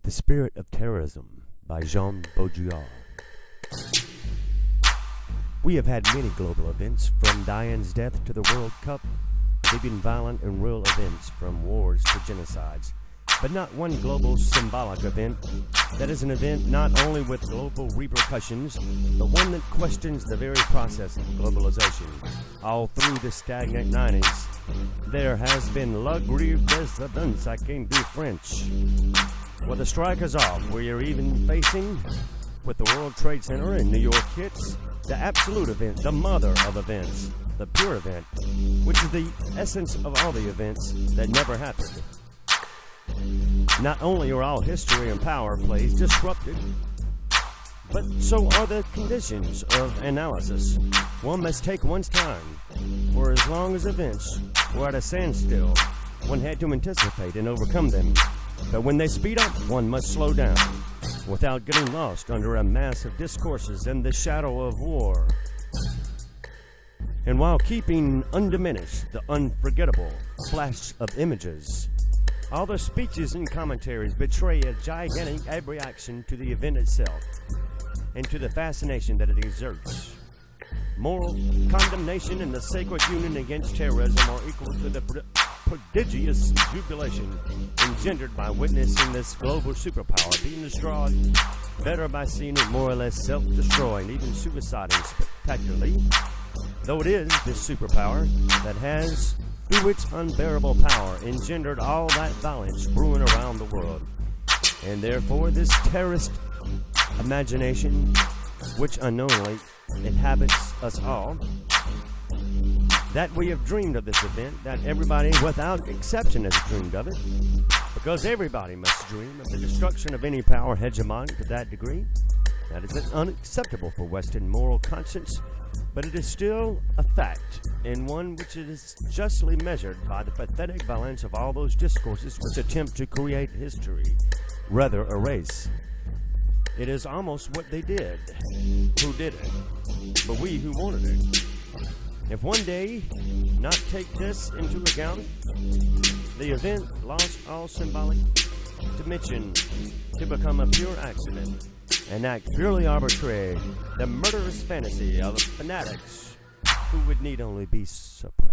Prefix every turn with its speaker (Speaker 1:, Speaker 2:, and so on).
Speaker 1: The Spirit of Terrorism by Jean Baurdrillard. We have had many global events, from Diane's death to the World Cup, leaving violent and real events from wars to genocides. But not one global symbolic event that is an event not only with global repercussions, but one that questions the very process of globalization. All through the stagnant 90s, there has been la grève des events, I can't do French. Well, the strike is off. We are even facing, with the World Trade Center in New York hits, the absolute event, the mother of events, the pure event, which is the essence of all the events that never happened. Not only are all history and power plays disrupted, but so are the conditions of analysis. One must take one's time. For as long as events were at a standstill, one had to anticipate and overcome them. But when they speed up, one must slow down, without getting lost under a mass of discourses in the shadow of war. And while keeping undiminished the unforgettable flash of images, all the speeches and commentaries betray a gigantic reaction to the event itself and to the fascination that it exerts. Moral condemnation and the sacred union against terrorism are equal to the prodigious jubilation engendered by witnessing this global superpower being destroyed, better by seeing it more or less self-destroying, even suiciding spectacularly, though it is this superpower that has, through its unbearable power, engendered all that violence brewing around the world. And therefore this terrorist imagination, which unknowingly inhabits us all, that we have dreamed of this event, that everybody without exception has dreamed of it, because everybody must dream of the destruction of any power hegemonic to that degree. That is unacceptable for Western moral conscience, but it is still a fact, and one which is justly measured by the pathetic violence of all those discourses which attempt to create history, rather erase. It is almost what they did, who did it, but we who wanted it. If one day not take this into account, the event lost all symbolic dimension to become a pure accident, an act purely arbitrary, the murderous fantasy of fanatics who would need only be suppressed.